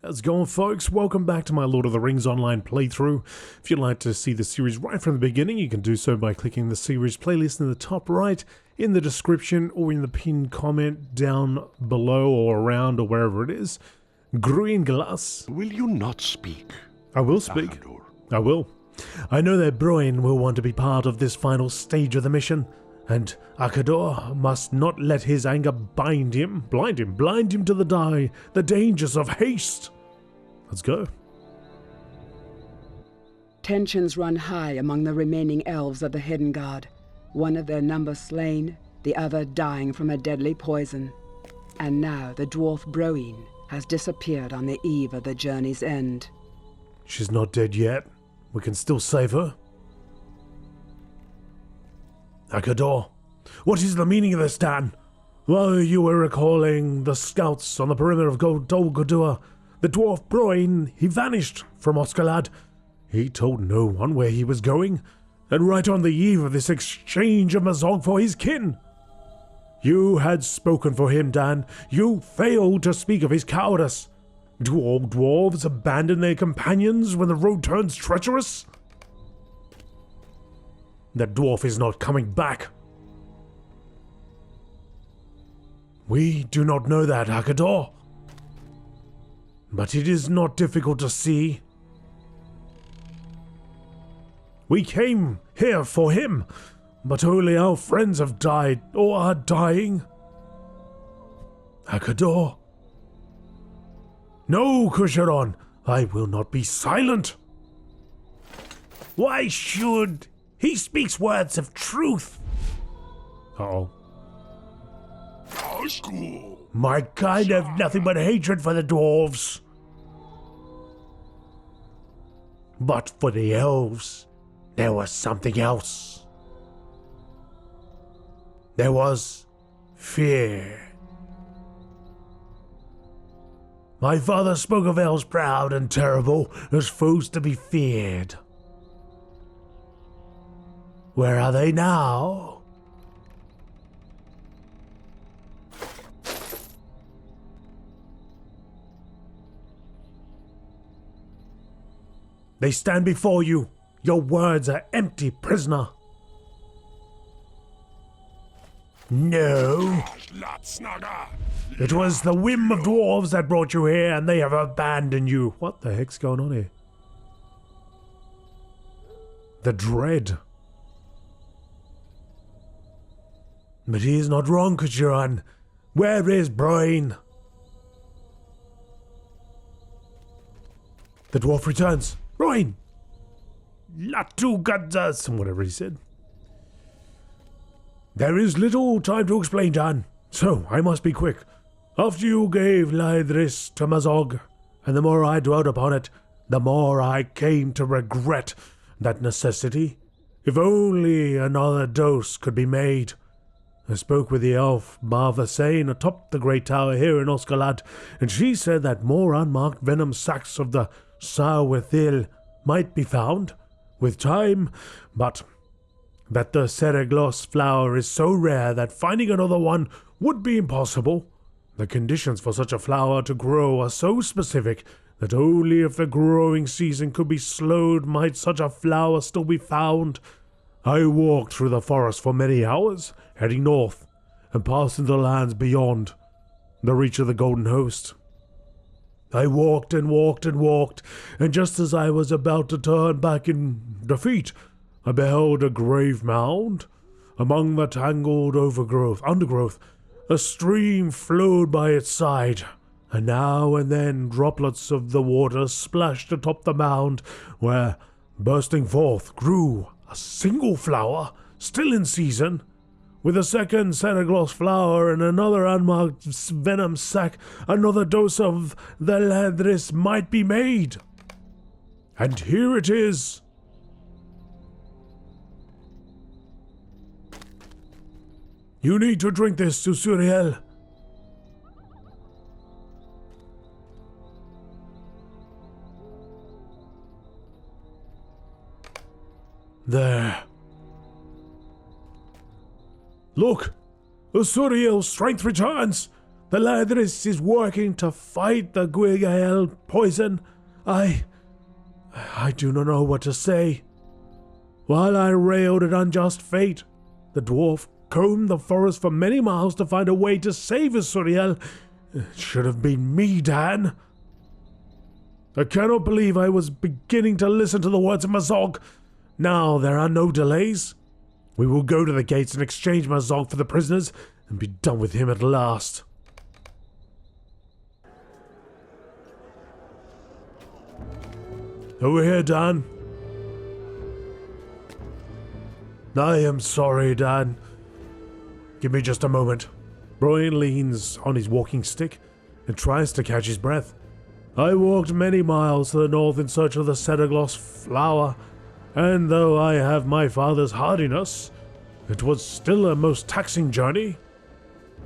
How's it going, folks? Welcome back to my Lord of the Rings online playthrough. If you'd like to see the series right from the beginning, you can do so by clicking the series playlist in the top right, in the description, or in the pinned comment down below or around or wherever it is. Green glass. Will you not speak? I will speak. I will. I know that Bróin will want to be part of this final stage of the mission, and Akador must not let his anger blind him to the dangers of haste. Let's go. Tensions run high among the remaining elves of the Hidden Guard. One of their number slain, the other dying from a deadly poison. And now the dwarf Bróin has disappeared on the eve of the journey's end. She's not dead yet. We can still save her. Akador, what is the meaning of this, Dan? While you were recalling the scouts on the perimeter of Dol Guldur, the dwarf Bróin, he vanished from Osgiliath. He told no one where he was going, and right on the eve of this exchange of Mazog for his kin. You had spoken for him, Dan. You failed to speak of his cowardice. Do all dwarves abandon their companions when the road turns treacherous? That dwarf is not coming back. We do not know that, Akador. But it is not difficult to see. We came here for him, but only our friends have died or are dying. Akador. No, Kusharon, I will not be silent. Why should? He speaks words of truth. Uh-oh. My kind have nothing but hatred for the dwarves. But for the elves, there was something else. There was fear. My father spoke of elves proud and terrible as foes to be feared. Where are they now? They stand before you. Your words are empty, prisoner. No. It was the whim of dwarves that brought you here, and they have abandoned you. What the heck's going on here? The dread. But he is not wrong, Kusharon. Where is Bróin? The dwarf returns. Bróin! Latu Gadzas, whatever he said. There is little time to explain, Dan, so I must be quick. After you gave Laedris to Mazog, and the more I dwelt upon it, the more I came to regret that necessity. If only another dose could be made. I spoke with the elf Barvasane atop the great tower here in Osgiliath, and she said that more unmarked venom sacs of the Sawithil might be found with time, but that the Cereglos flower is so rare that finding another one would be impossible. The conditions for such a flower to grow are so specific that only if the growing season could be slowed might such a flower still be found. I walked through the forest for many hours, heading north, and passed into the lands beyond the reach of the Golden Host. I walked and walked and walked, and just as I was about to turn back in defeat, I beheld a grave mound. Among the tangled undergrowth, a stream flowed by its side, and now and then droplets of the water splashed atop the mound, where, bursting forth, grew a single flower, still in season. With a second Cereglos flower and another unmarked venom sac, another dose of the Laedris might be made. And here it is. You need to drink this, Susuriel. There. Look! Usuriel's strength returns! The Ladris is working to fight the Gwygael poison. I do not know what to say. While I railed at unjust fate, the dwarf combed the forest for many miles to find a way to save Isuriel. It should have been me, Dan. I cannot believe I was beginning to listen to the words of Mazog. Now there are no delays. We will go to the gates and exchange Mazog for the prisoners and be done with him at last. Over here, Dan. I am sorry, Dan. Give me just a moment. Bróin leans on his walking stick and tries to catch his breath. I walked many miles to the north in search of the Cedagloss flower, and though I have my father's hardiness, it was still a most taxing journey.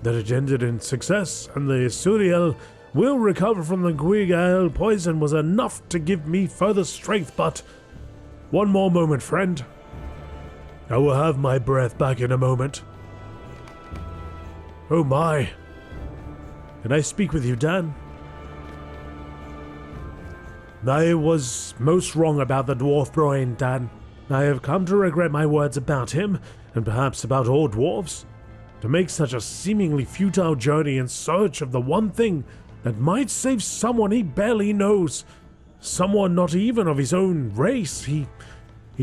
That it ended in success, and the Isuriel will recover from the Gwygael poison was enough to give me further strength, but one more moment, friend. I will have my breath back in a moment. Oh my. Can I speak with you, Dan? I was most wrong about the dwarf Bróin, Dan. I have come to regret my words about him, and perhaps about all dwarves. To make such a seemingly futile journey in search of the one thing that might save someone he barely knows, someone not even of his own race, he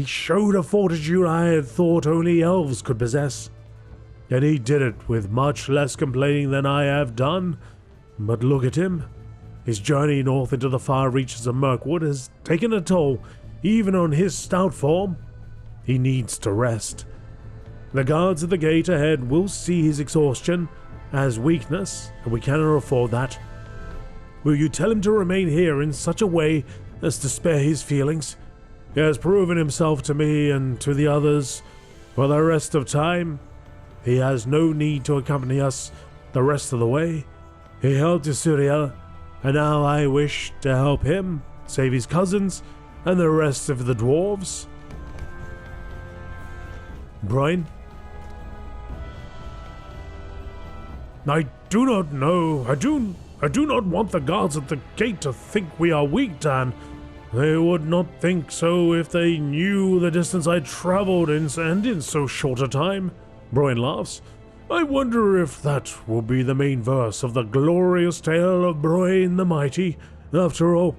showed a fortitude I had thought only elves could possess. And he did it with much less complaining than I have done. But look at him. His journey north into the far reaches of Mirkwood has taken a toll, even on his stout form. He needs to rest. The guards at the gate ahead will see his exhaustion as weakness, and we cannot afford that. Will you tell him to remain here in such a way as to spare his feelings? He has proven himself to me and to the others. For the rest of time, he has no need to accompany us the rest of the way. He helped Isuriel, and now I wish to help him save his cousins and the rest of the dwarves. Bróin? I do not know. I do not want the guards at the gate to think we are weak, Dan. They would not think so if they knew the distance I traveled in so short a time. Bróin laughs. I wonder if that will be the main verse of the glorious tale of Bróin the Mighty. After all,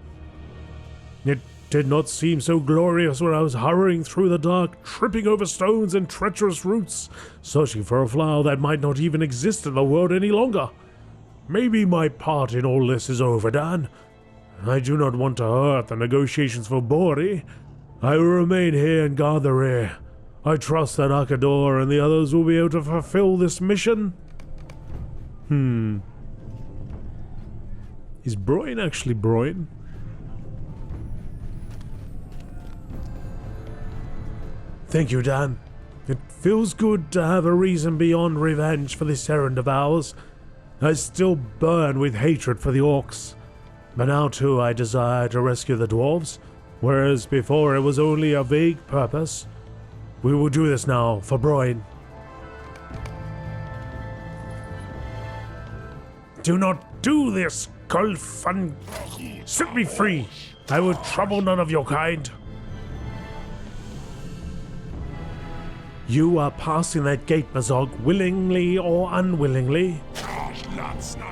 it did not seem so glorious when I was hurrying through the dark, tripping over stones and treacherous roots, searching for a flower that might not even exist in the world any longer. Maybe my part in all this is over, Dan. I do not want to hurt the negotiations for Bori. I will remain here and guard the rear. I trust that Akador and the others will be able to fulfill this mission. Is Bróin actually Bróin? Thank you, Dan. It feels good to have a reason beyond revenge for this errand of ours. I still burn with hatred for the orcs. But now too I desire to rescue the dwarves, whereas before it was only a vague purpose. We will do this now for Bróin. Do not do this, Kulfan. Set me free. I will trouble none of your kind. You are passing that gate, Mazog, willingly or unwillingly.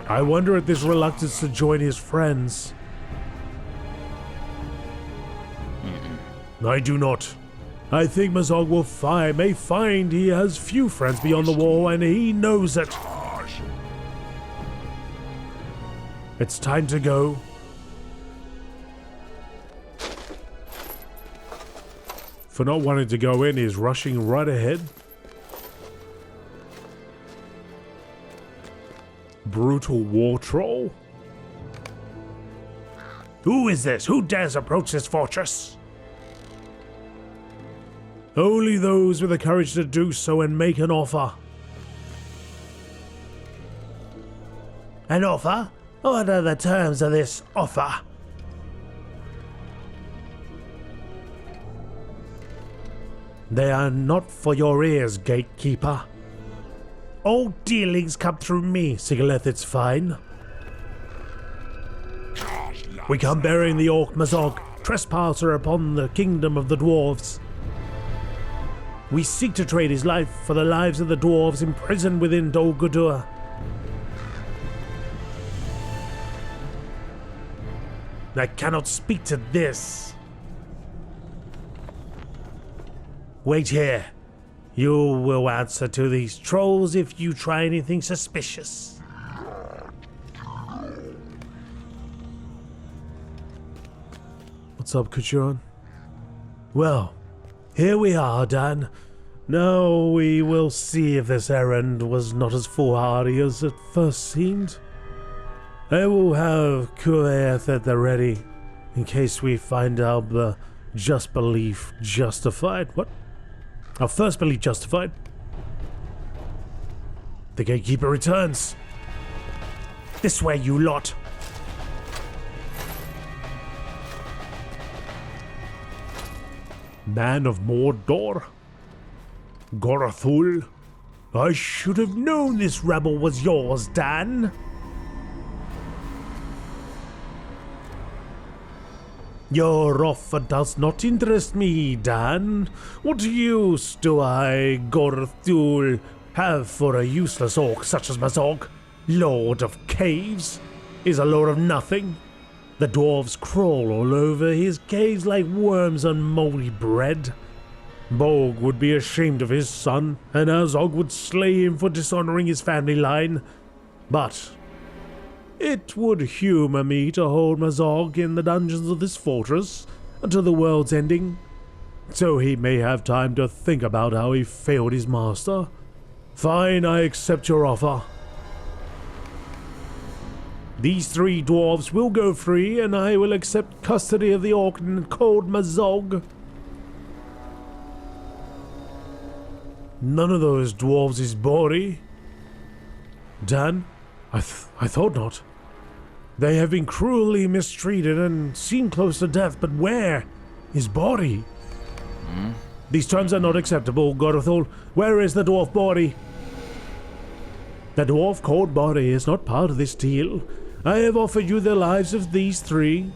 I wonder at this reluctance to join his friends. I do not. I think Mazog may find he has few friends beyond the wall, and he knows it. It's time to go. For not wanting to go in, he's rushing right ahead. Brutal war troll? Who is this? Who dares approach this fortress? Only those with the courage to do so and make an offer. An offer? What are the terms of this offer? They are not for your ears, gatekeeper. All dealings come through me, Sigileth, it's fine. We come bearing the Orc Mazog, trespasser upon the kingdom of the dwarves. We seek to trade his life for the lives of the dwarves imprisoned within Dol Guldur. I cannot speak to this. Wait here. You will answer to these trolls if you try anything suspicious. What's up, Kuchuron? Well, here we are, Dan. Now we will see if this errand was not as foolhardy as it first seemed. I will have Kuleath at the ready, in case we find our just belief justified. What? Our first belief justified? The gatekeeper returns. This way, you lot. Man of Mordor? Gorathul? I should have known this rebel was yours, Dan. Your offer does not interest me, Dan. What use do I, Gorathul, have for a useless orc such as Mazog, Lord of Caves? Is a lord of nothing? The dwarves crawl all over his caves like worms on moldy bread. Bolg would be ashamed of his son, and Azog would slay him for dishonoring his family line. But it would humor me to hold Mazog in the dungeons of this fortress until the world's ending, so he may have time to think about how he failed his master. Fine, I accept your offer. These 3 dwarves will go free, and I will accept custody of the orc called Mazog. None of those dwarves is Bori. Dan, I thought not. They have been cruelly mistreated and seem close to death, but where is Bori? These terms are not acceptable, Gorathul. Where is the dwarf Bori? The dwarf called Bori is not part of this deal. I have offered you the lives of these 3.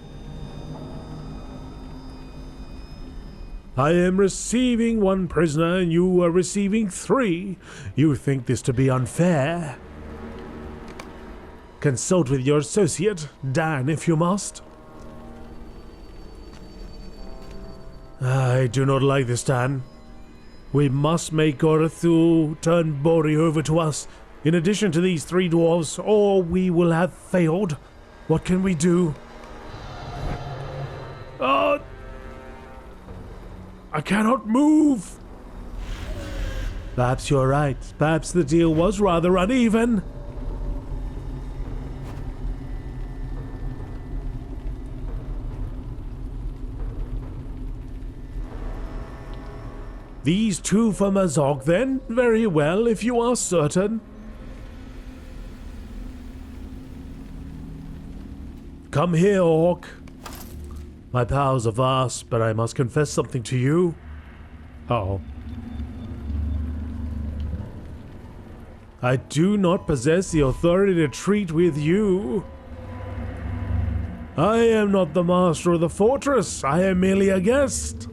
I am receiving 1 prisoner and you are receiving 3. You think this to be unfair? Consult with your associate, Dan, if you must. I do not like this, Dan. We must make Gorathul turn Bori over to us, in addition to these 3 dwarves, or we will have failed. What can we do? I cannot move. Perhaps you're right. Perhaps the deal was rather uneven. These 2 for Mazog, then? Very well, if you are certain. Come here, Orc. My powers are vast, but I must confess something to you. Uh-oh. I do not possess the authority to treat with you. I am not the master of the fortress. I am merely a guest.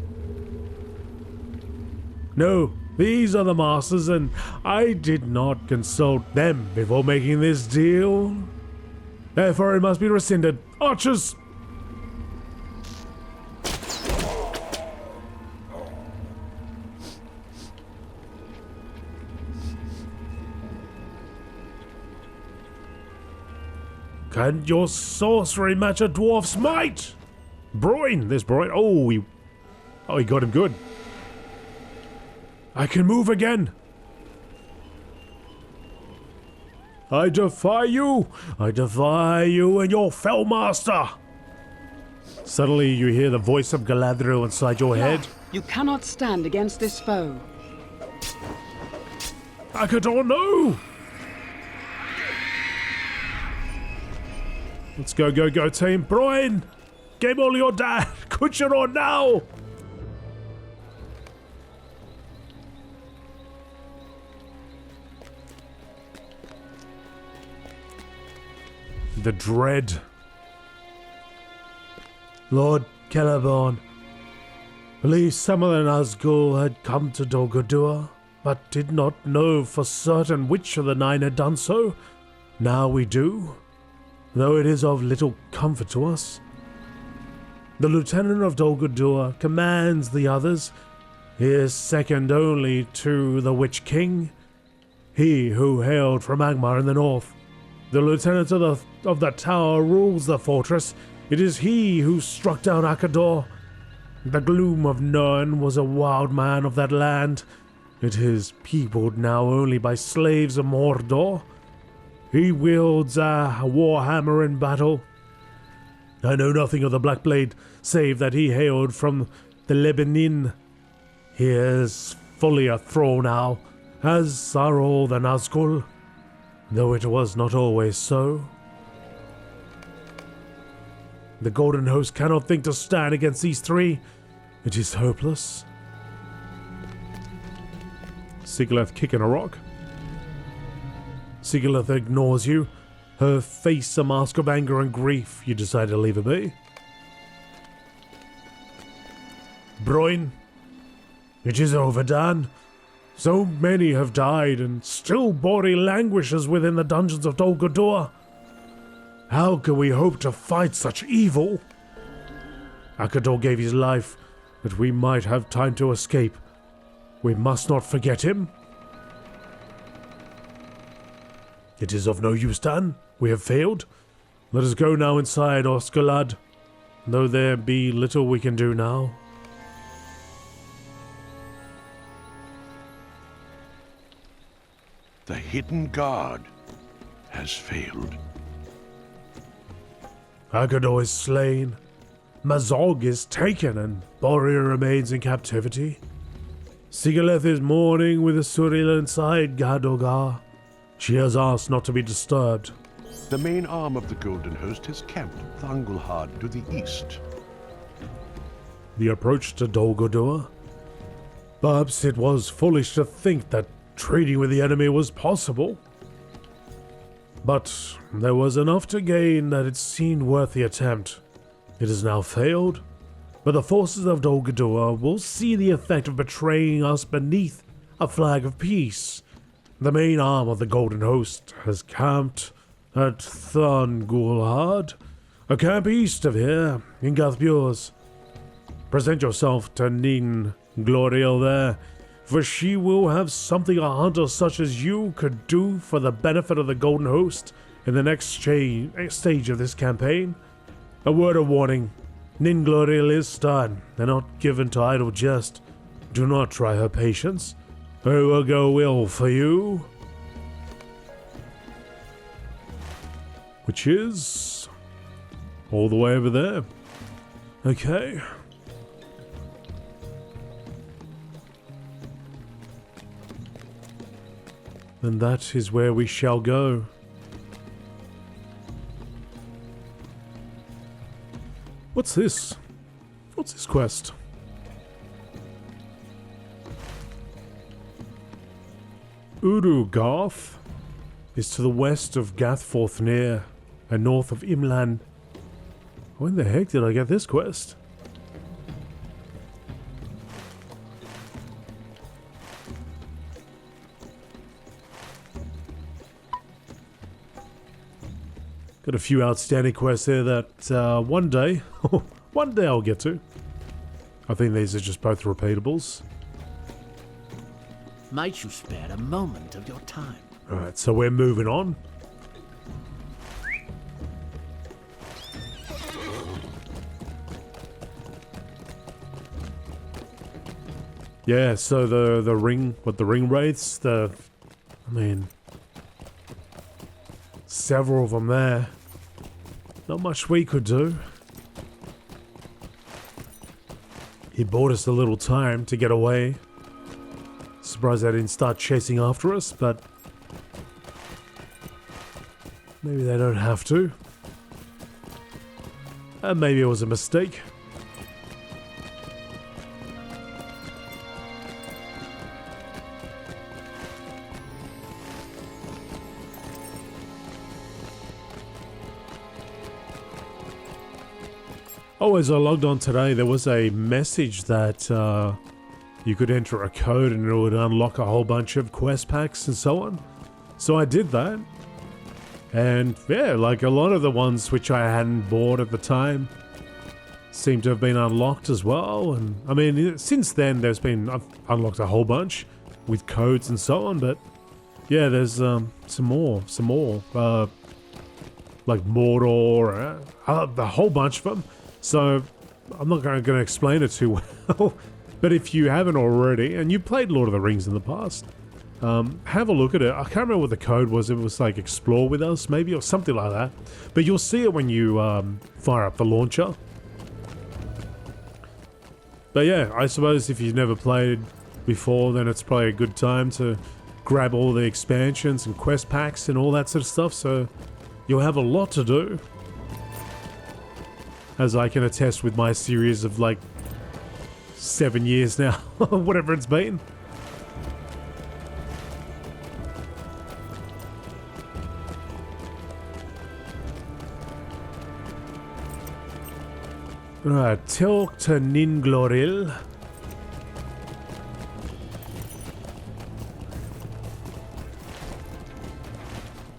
No, these are the masters, and I did not consult them before making this deal. Therefore, it must be rescinded. Archers! Can your sorcery match a dwarf's might? Bróin! There's Bróin. Oh, he got him good. I can move again. I defy you! I defy you and your fell master! Suddenly you hear the voice of Galadriel inside your head. You cannot stand against this foe. Akador, no! Let's go, go, go, team. Bróin! GameolioDan! Kuchuron now! the dread. Lord Celeborn, believed some of the Nazgul had come to Dol Guldur, but did not know for certain which of the 9 had done so. Now we do, though it is of little comfort to us. The Lieutenant of Dol Guldur commands the others. He is second only to the Witch King, he who hailed from Angmar in the north. The Lieutenant of the Tower rules the fortress. It is he who struck down Akador. The Gloom of Nirn was a wild man of that land. It is peopled now only by slaves of Mordor. He wields a warhammer in battle. I know nothing of the Black Blade, save that he hailed from the Lebanon. He is fully a thrall now, as are all the Nazgul, though it was not always so. The Golden Host cannot think to stand against these 3. It is hopeless. Sigileth kicking a rock. Sigileth ignores you, her face a mask of anger and grief. You decide to leave her be. Bróin, it is over, Dan. So many have died, and still Bori languishes within the dungeons of Dol Guldur. How can we hope to fight such evil? Akador gave his life that we might have time to escape. We must not forget him. It is of no use, Dan. We have failed. Let us go now inside Osgolad, though there be little we can do now. The hidden guard has failed. Akador is slain. Mazog is taken, and Boria remains in captivity. Sigileth is mourning with Asuril inside Gadogar. She has asked not to be disturbed. The main arm of the Golden Host has camped Thangulhad to the east. The approach to Dol Guldur? Perhaps it was foolish to think that trading with the enemy was possible. But there was enough to gain that it seemed worth the attempt. It has now failed, but the forces of Dol Guldur will see the effect of betraying us beneath a flag of peace. The main arm of the Golden Host has camped at Thangulhad, a camp east of here, in Gathbures. Present yourself to Nin Gloriel there, for she will have something a hunter such as you could do for the benefit of the Golden Host in the next stage of this campaign. A word of warning, Nin Gloriel is stern and not given to idle jest. Do not try her patience. It will go ill for you. Which is all the way over there. Okay. And that is where we shall go. What's this? What's this quest? Urugarth is to the west of Gathforthnear and north of Imlan. When the heck did I get this quest? Got a few outstanding quests there that one day I'll get to. I think these are just both repeatables. Might you spare a moment of your time? Alright, so we're moving on. Yeah, so the ring wraiths, several of them there. Not much we could do. He bought us a little time to get away. Surprised they didn't start chasing after us, but maybe they don't have to. And maybe it was a mistake. Oh, as I logged on today, there was a message that you could enter a code and it would unlock a whole bunch of quest packs and so on. So I did that. And yeah, like a lot of the ones which I hadn't bought at the time seem to have been unlocked as well. And I mean, since then I've unlocked a whole bunch with codes and so on, but yeah, there's some more, like Mordor, a whole bunch of them. So I'm not going to explain it too well, but if you haven't already, and you played Lord of the Rings in the past, have a look at it. I can't remember what the code was. It was like explore with us maybe, or something like that, but you'll see it when you fire up the launcher. But yeah, I suppose if you've never played before, then it's probably a good time to grab all the expansions and quest packs and all that sort of stuff, so you'll have a lot to do, as I can attest with my series of like 7 years now, whatever it's been. Right, talk to Ningloril.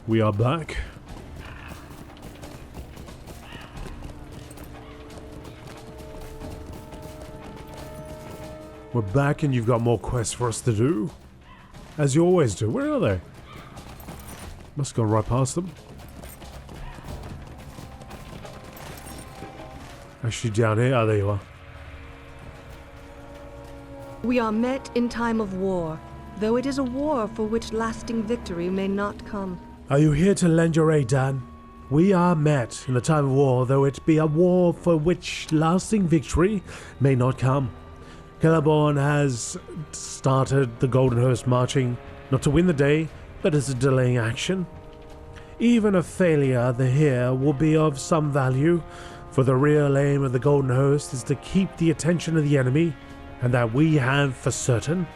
We are back. We're back and you've got more quests for us to do. As you always do. Where are they? Must go right past them. Actually down here. Oh, there you are. We are met in time of war, though it is a war for which lasting victory may not come. Are you here to lend your aid, Dan? We are met in the time of war, though it be a war for which lasting victory may not come. Celeborn has started the Golden Host marching, not to win the day, but as a delaying action. Even a failure here will be of some value, for the real aim of the Golden Host is to keep the attention of the enemy, and that we have for certain.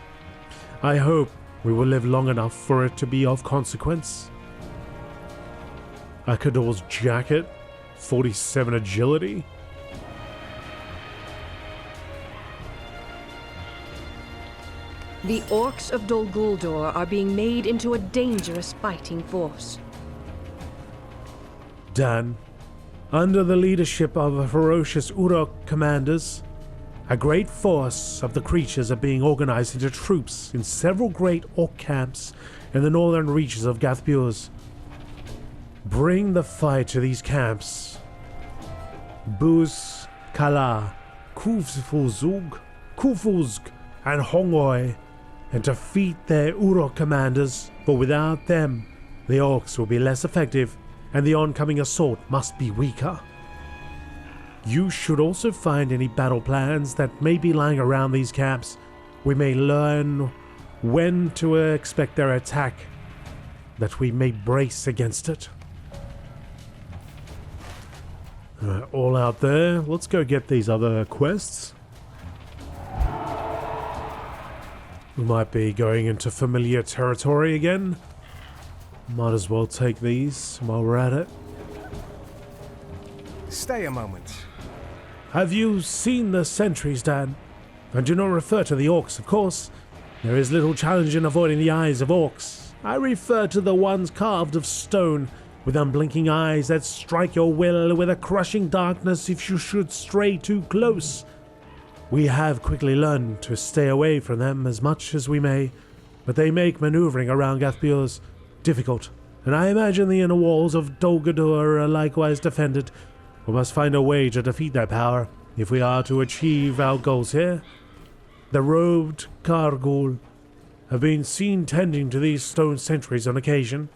I hope we will live long enough for it to be of consequence. Akador's jacket, 47 agility. The orcs of Dol Guldur are being made into a dangerous fighting force. Dan, under the leadership of the ferocious Uruk commanders, a great force of the creatures are being organized into troops in several great orc camps in the northern reaches of Gathburs. Bring the fight to these camps. Buz, Kala, Kufuzug, and Hongoi, and defeat their Uruk commanders, for without them, the orcs will be less effective, and the oncoming assault must be weaker. You should also find any battle plans that may be lying around these camps. We may learn when to expect their attack, that we may brace against it. All out there. Let's go get these other quests. We might be going into familiar territory again. Might as well take these while we're at it. Stay a moment. Have you seen the sentries, Dan? And do not refer to the orcs, of course. There is little challenge in avoiding the eyes of orcs. I refer to the ones carved of stone, with unblinking eyes that strike your will with a crushing darkness if you should stray too close. We have quickly learned to stay away from them as much as we may, but they make maneuvering around Gathburs difficult, and I imagine the inner walls of Dol Guldur are likewise defended. We must find a way to defeat their power if we are to achieve our goals here. The robed Kargul have been seen tending to these stone sentries on occasion.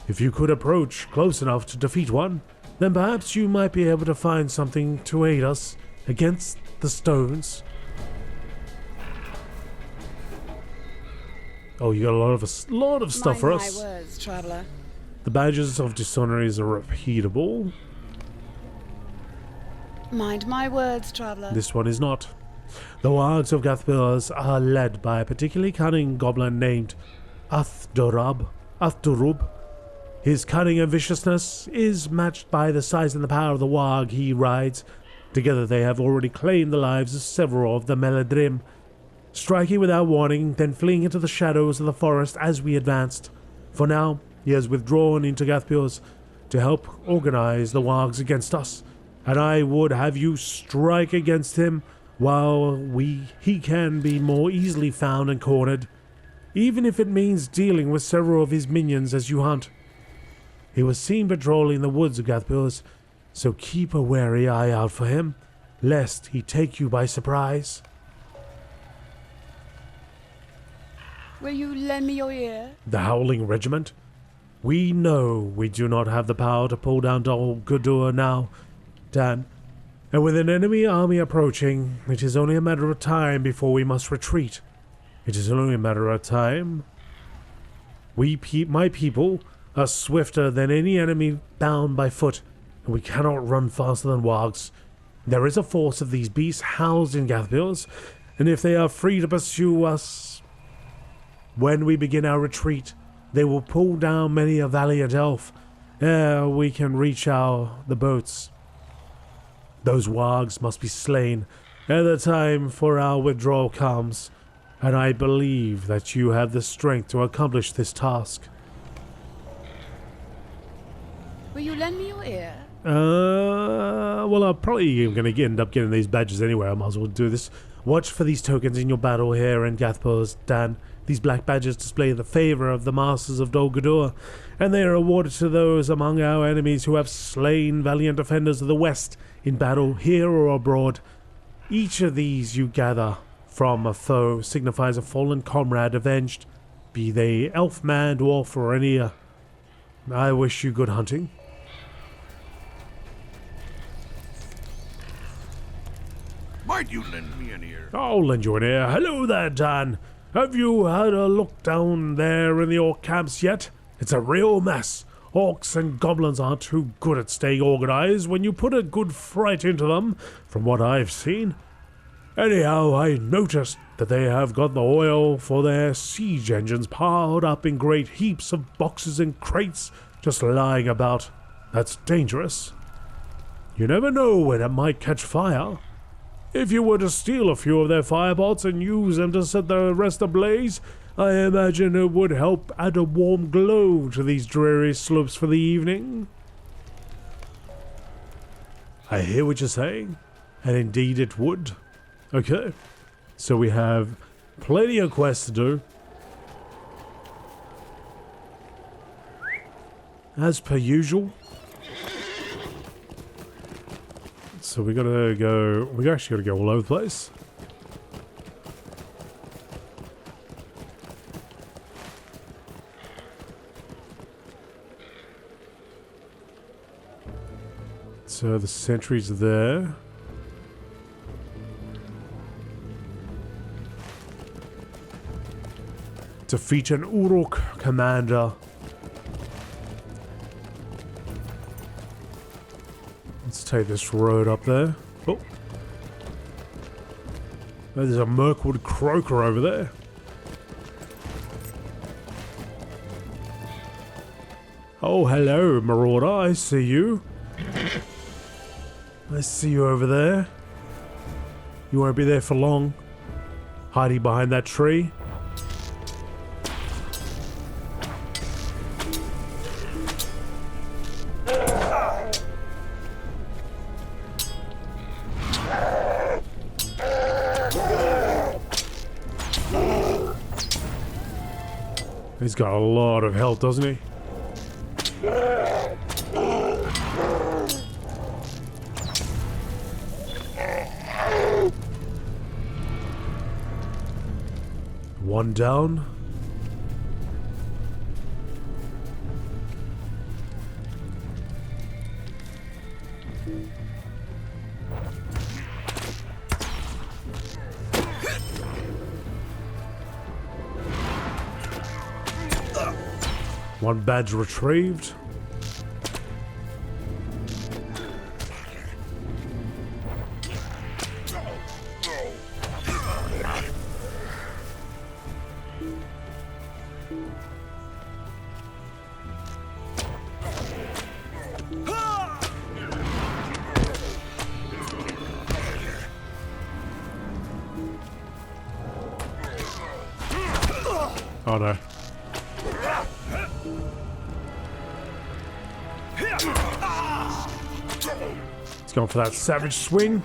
If you could approach close enough to defeat one, then perhaps you might be able to find something to aid us against the stones. Oh, you got a lot of stuff for us. Mind my words, traveler. The badges of dishonories are repeatable. Mind my words, traveler. This one is not. The wargs of Gathburs are led by a particularly cunning goblin named Athdurub. His cunning and viciousness is matched by the size and the power of the warg he rides, Together they have already claimed the lives of several of the Meladrim, striking without warning, then fleeing into the shadows of the forest as we advanced. For now, he has withdrawn into Gathpios to help organize the wargs against us, and I would have you strike against him while he can be more easily found and cornered, even if it means dealing with several of his minions as you hunt. He was seen patrolling the woods of Gathpios, so keep a wary eye out for him, lest he take you by surprise. Will you lend me your ear? The Howling Regiment? We know we do not have the power to pull down Dol Guldur now, Dan, and with an enemy army approaching, it is only a matter of time before we must retreat. It is only a matter of time. My people are swifter than any enemy bound by foot, and we cannot run faster than wargs. There is a force of these beasts housed in Gathpios, and if they are free to pursue us when we begin our retreat, they will pull down many a valiant elf ere we can reach the boats. Those wargs must be slain ere the time for our withdrawal comes, and I believe that you have the strength to accomplish this task. Will you lend me your ear? Well, I'm probably going to end up getting these badges anyway. I might as well do this. Watch for these tokens in your battle here in Gathpios, Dan. These black badges display the favor of the masters of Dol Guldur, and they are awarded to those among our enemies who have slain valiant defenders of the West in battle here or abroad. Each of these you gather from a foe signifies a fallen comrade avenged, be they elf, man, dwarf, or any. I wish you good hunting. Might you lend me an ear? I'll lend you an ear. Hello there, Dan. Have you had a look down there in the orc camps yet? It's a real mess. Orcs and goblins aren't too good at staying organized when you put a good fright into them, from what I've seen. Anyhow, I noticed that they have got the oil for their siege engines piled up in great heaps of boxes and crates just lying about. That's dangerous. You never know when it might catch fire. If you were to steal a few of their firepots and use them to set the rest ablaze, I imagine it would help add a warm glow to these dreary slopes for the evening. I hear what you're saying, and indeed it would. Okay, so we have plenty of quests to do. As per usual. So we actually gotta go all over the place. So the sentries are there. Defeat an Uruk commander. Let's take this road up there. Oh. There's a Mirkwood croaker over there. Oh, hello, Marauder. I see you. I see you over there. You won't be there for long. Hiding behind that tree. He's got a lot of health, doesn't he? One down. One badge retrieved. Oh no. He's going for that savage swing.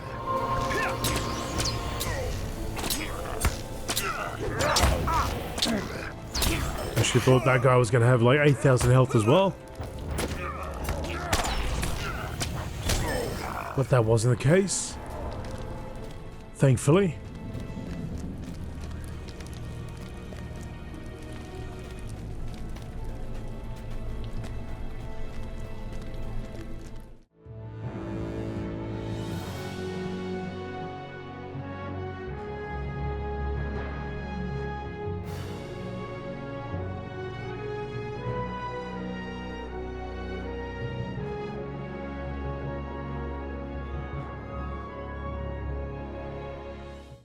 Actually thought that guy was going to have like 8,000 health as well. But that wasn't the case. Thankfully.